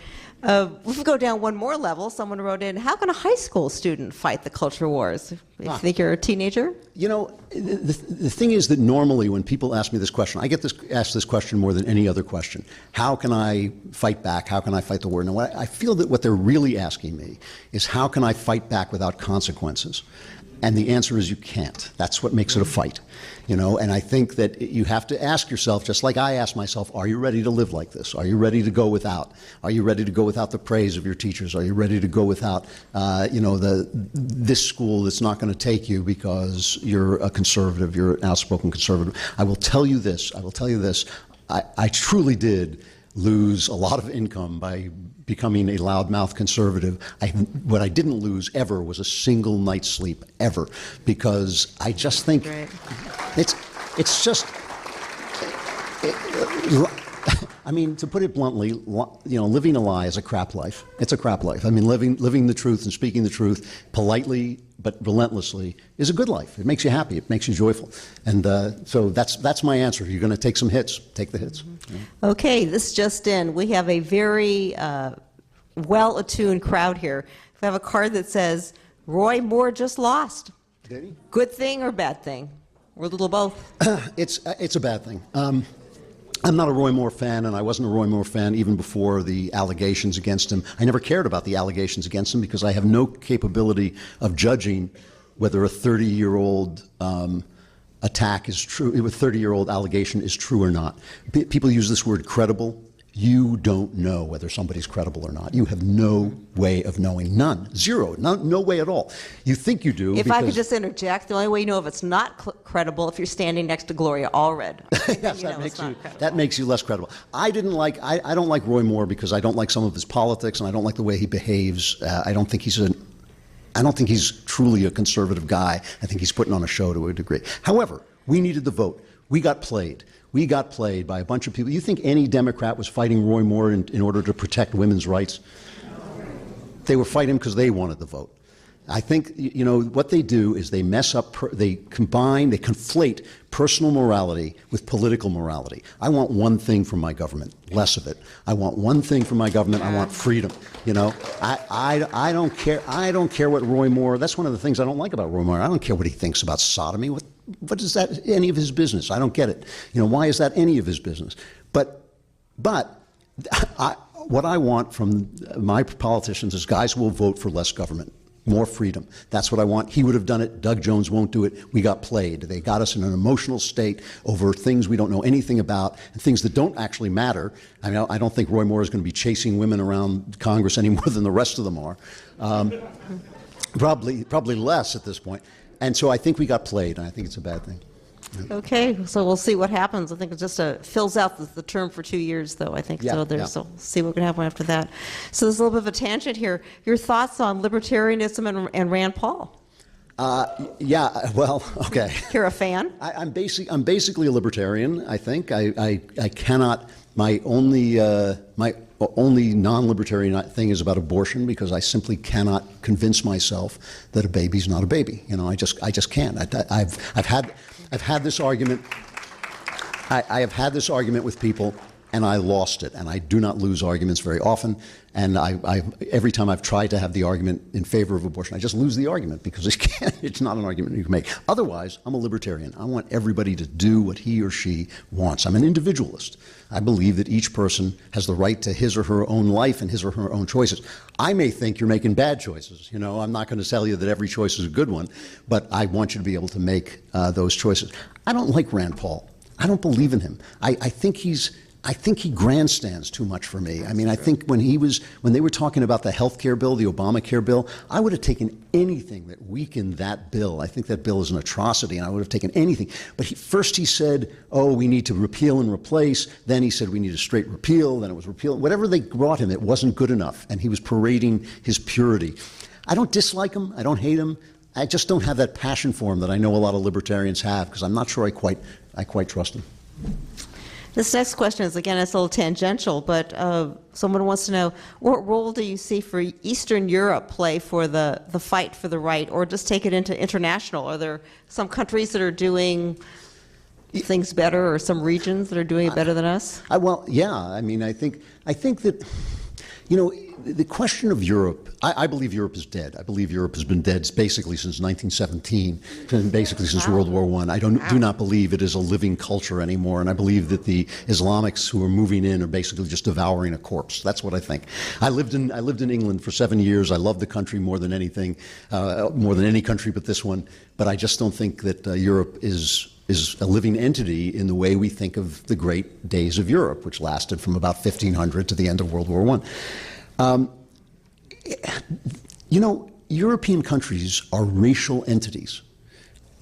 If we go down one more level, someone wrote in, how can a high school student fight the culture wars? You think you're a teenager? The thing is that normally when people ask me this question, I get asked this question more than any other question. How can I fight back? How can I fight the war? Now, I feel that what they're really asking me is, how can I fight back without consequences? And the answer is, you can't. That's what makes it a fight. And I think that you have to ask yourself, just like I ask myself, are you ready to live like this? Are you ready to go without? Are you ready to go without the praise of your teachers? Are you ready to go without, this school that's not going to take you because you're a conservative, you're an outspoken conservative? I will tell you this. I truly did lose a lot of income by becoming a loudmouth conservative. What I didn't lose ever was a single night's sleep, ever, because I just think it's just, I mean, to put it bluntly, living a lie is a crap life. It's a crap life. I mean, living the truth and speaking the truth politely but relentlessly is a good life. It makes you happy. It makes you joyful. And so that's my answer. You're going to take some hits. Take the hits. Mm-hmm. Yeah. Okay, this just in. We have a very well-attuned crowd here. We have a card that says, Roy Moore just lost. Did he? Good thing or bad thing? or a little both? It's a bad thing. I'm not a Roy Moore fan, and I wasn't a Roy Moore fan even before the allegations against him. I never cared about the allegations against him because I have no capability of judging whether a 30-year-old attack is true, a 30-year-old allegation is true or not. People use this word credible. You don't know whether somebody's credible or not. You have no way of knowing. None. Zero. No way at all. You think you do. If I could just interject, the only way you know if it's not credible if you're standing next to Gloria Allred. Yes, that makes you less credible. I don't like Roy Moore because I don't like some of his politics and I don't like the way he behaves. I don't think he's truly a conservative guy. I think he's putting on a show to a degree. However, we needed the vote. We got played. We got played by a bunch of people. You think any Democrat was fighting Roy Moore in order to protect women's rights? They were fighting because they wanted the vote. I think, what they do is they mess up, they conflate personal morality with political morality. I want one thing from my government, less of it. I want one thing from my government, I want freedom. I don't care what Roy Moore, that's one of the things I don't like about Roy Moore. I don't care what he thinks about sodomy. What is that any of his business? I don't get it. Why is that any of his business? But what I want from my politicians is guys who will vote for less government. More freedom. That's what I want. He would have done it. Doug Jones won't do it. We got played. They got us in an emotional state over things we don't know anything about and things that don't actually matter. I mean, I don't think Roy Moore is going to be chasing women around Congress any more than the rest of them are. Probably less at this point. And so I think we got played, and I think it's a bad thing. Okay, so we'll see what happens. I think it just fills out the term for 2 years, though, I think. So we'll see what can happen after that. So there's a little bit of a tangent here. Your thoughts on libertarianism and Rand Paul? Okay. You're a fan? I'm basically a libertarian, I think. I cannot, my only non-libertarian thing is about abortion because I simply cannot convince myself that a baby's not a baby. I just can't. I've had this argument. I have had this argument with people, and I lost it. And I do not lose arguments very often. And every time I've tried to have the argument in favor of abortion, I just lose the argument because it's not an argument you can make. Otherwise, I'm a libertarian. I want everybody to do what he or she wants. I'm an individualist. I believe that each person has the right to his or her own life and his or her own choices. I may think you're making bad choices. I'm not going to tell you that every choice is a good one, but I want you to be able to make those choices. I don't like Rand Paul. I don't believe in him. I think he grandstands too much for me. I mean, I think when they were talking about the health care bill, the Obamacare bill, I would have taken anything that weakened that bill. I think that bill is an atrocity, and I would have taken anything. But first he said, we need to repeal and replace. Then he said we need a straight repeal. Then it was repeal. Whatever they brought him, it wasn't good enough, and he was parading his purity. I don't dislike him. I don't hate him. I just don't have that passion for him that I know a lot of libertarians have because I'm not sure I quite trust him. This next question is, again, it's a little tangential, but someone wants to know, what role do you see for Eastern Europe play for the fight for the right, or just take it into international? Are there some countries that are doing things better, or some regions that are doing it better than us? I mean, I think that, the question of Europe, I believe Europe is dead. I believe Europe has been dead basically since 1917, and basically since World War I. I do not believe it is a living culture anymore, and I believe that the Islamics who are moving in are basically just devouring a corpse. That's what I think. I lived in England for 7 years. I love the country more than anything, more than any country but this one. But I just don't think that Europe is a living entity in the way we think of the great days of Europe, which lasted from about 1500 to the end of World War I. European countries are racial entities.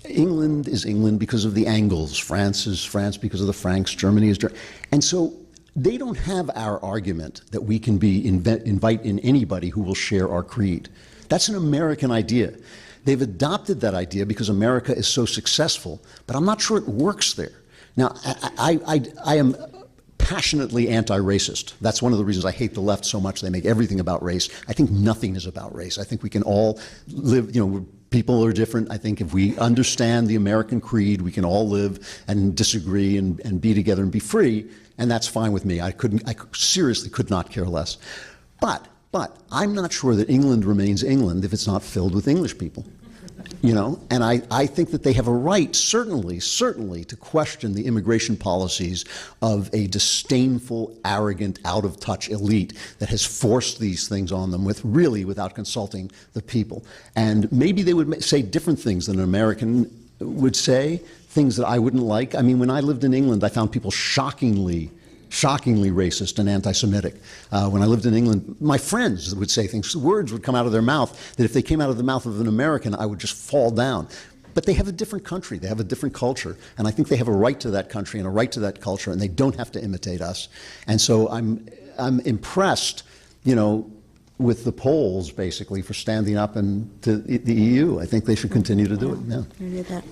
England is England because of the Angles. France is France because of the Franks. Germany is Germany. And so they don't have our argument that we can invite in anybody who will share our creed. That's an American idea. They've adopted that idea because America is so successful, but I'm not sure it works there. Now, I am passionately anti-racist. That's one of the reasons I hate the left so much. They make everything about race. I think nothing is about race. I think we can all live, people are different. I think if we understand the American creed, we can all live and disagree and be together and be free, and that's fine with me. I seriously could not care less. But I'm not sure that England remains England if it's not filled with English people. You know, and I think that they have a right, certainly, to question the immigration policies of a disdainful, arrogant, out-of-touch elite that has forced these things on them without consulting the people. And maybe they would say different things than an American would say, things that I wouldn't like. I mean, when I lived in England, I found people shockingly racist and anti-Semitic. When I lived in England, my friends would say things, words would come out of their mouth that if they came out of the mouth of an American, I would just fall down. But they have a different country, they have a different culture, and I think they have a right to that country and a right to that culture, and they don't have to imitate us. And so I'm impressed, you know, with the Poles, basically, for standing up to the EU. I think they should continue to do it. Yeah. I did that.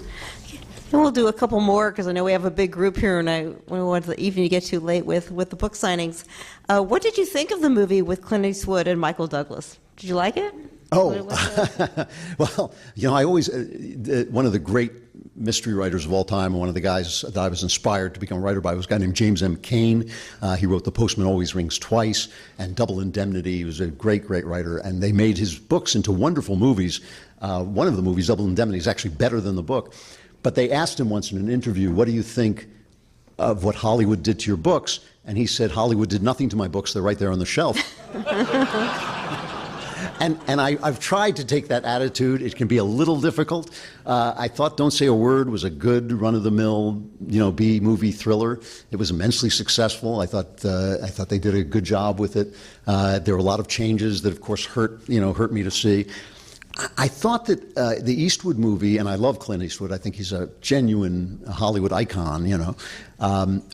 And we'll do a couple more because I know we have a big group here, and I don't want the evening to get too late with the book signings. What did you think of the movie with Clint Eastwood and Michael Douglas? Did you like it? Oh, well, you know, I always, one of the great mystery writers of all time, one of the guys that I was inspired to become a writer by was a guy named James M. Cain. He wrote The Postman Always Rings Twice and Double Indemnity. He was a great, great writer, and they made his books into wonderful movies. One of the movies, Double Indemnity, is actually better than the book. But they asked him once in an interview, what do you think of what Hollywood did to your books? And he said, Hollywood did nothing to my books. They're right there on the shelf. And I've tried to take that attitude. It can be a little difficult. I thought Don't Say a Word was a good run-of-the-mill, you know, B-movie thriller. It was immensely successful. I thought they did a good job with it. There were a lot of changes that, of course, hurt me to see. I thought that the Eastwood movie, and I love Clint Eastwood, I think he's a genuine Hollywood icon, you know,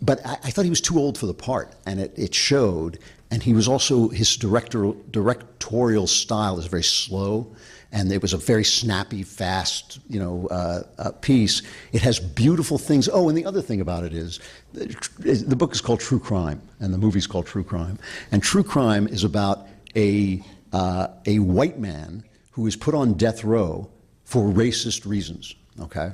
but I thought he was too old for the part, and it showed. And he was also, his directorial style is very slow, and it was a very snappy, fast, you know, piece. It has beautiful things. Oh, and the other thing about it is, the book is called True Crime, and the movie's called True Crime. And True Crime is about a white man who is put on death row for racist reasons, okay?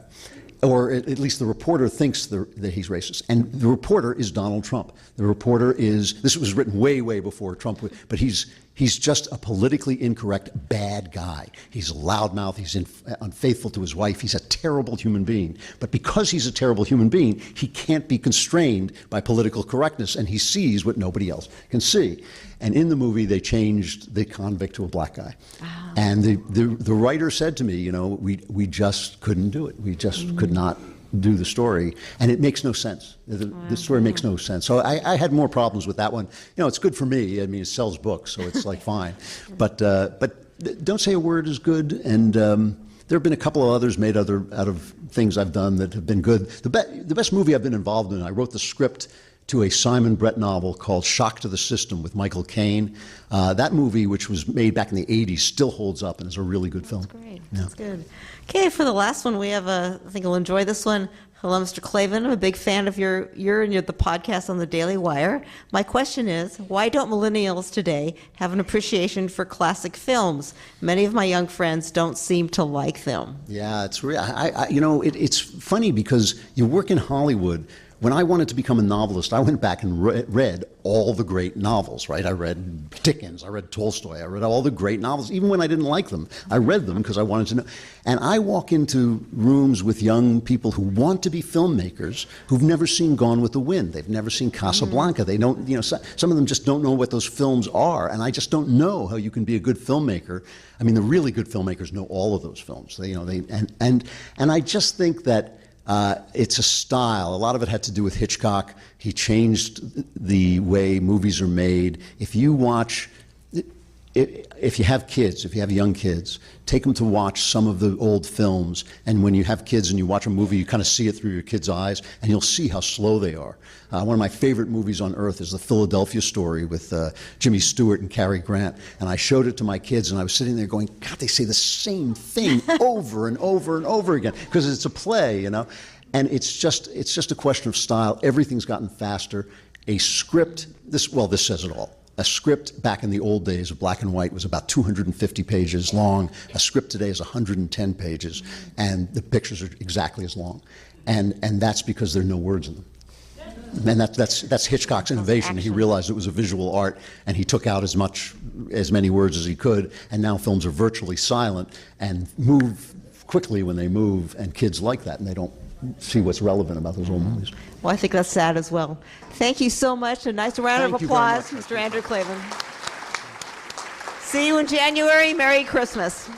Or at least the reporter thinks that he's racist. And the reporter is Donald Trump. The reporter is, this was written way, way before Trump, but he's just a politically incorrect bad guy. He's a loudmouth, he's unfaithful to his wife, he's a terrible human being. But because he's a terrible human being, he can't be constrained by political correctness, and he sees what nobody else can see. And in the movie, they changed the convict to a black guy. Oh. And the writer said to me, you know, we just couldn't do it. We just could not do the story, and it makes no sense. The story makes no sense. So I had more problems with that one. You know, it's good for me. I mean, it sells books, so it's like fine. But Don't Say a Word is good, and there have been a couple of others made out of things I've done that have been good. The best movie I've been involved in, I wrote the script to a Simon Brett novel called Shock to the System with Michael Caine. That movie, which was made back in the 80s, still holds up and is a really good film. That's great. Yeah. That's good. Okay, for the last one, we have I think you'll enjoy this one. Hello, Mr. Klavan. I'm a big fan of your the podcast on the Daily Wire. My question is, why don't millennials today have an appreciation for classic films? Many of my young friends don't seem to like them. Yeah, it's real. You know, it's funny because you work in Hollywood. When I wanted to become a novelist, I went back and read all the great novels, right? I read Dickens, I read Tolstoy, I read all the great novels, even when I didn't like them. I read them because I wanted to know. And I walk into rooms with young people who want to be filmmakers who've never seen Gone with the Wind. They've never seen Casablanca. They don't, you know, some of them just don't know what those films are. And I just don't know how you can be a good filmmaker. I mean, the really good filmmakers know all of those films. And I just think that it's a style. A lot of it had to do with Hitchcock. He changed the way movies are made. If you watch, if you have kids, if you have young kids, take them to watch some of the old films. And when you have kids and you watch a movie, you kind of see it through your kids' eyes, and you'll see how slow they are. One of my favorite movies on earth is The Philadelphia Story with Jimmy Stewart and Cary Grant. And I showed it to my kids, and I was sitting there going, God, they say the same thing over and over and over again, because it's a play, you know. And it's just a question of style. Everything's gotten faster. A script, this says it all. A script back in the old days of black and white was about 250 pages long. A script today is 110 pages, and the pictures are exactly as long. And that's because there are no words in them. And that's Hitchcock's innovation. He realized it was a visual art, and he took out as many words as he could, and now films are virtually silent and move quickly when they move, and kids like that, and they don't see what's relevant about those old movies. Well, I think that's sad as well. Thank you so much. A nice round Thank of you very applause, much. Mr. Andrew Klavan. See you in January. Merry Christmas.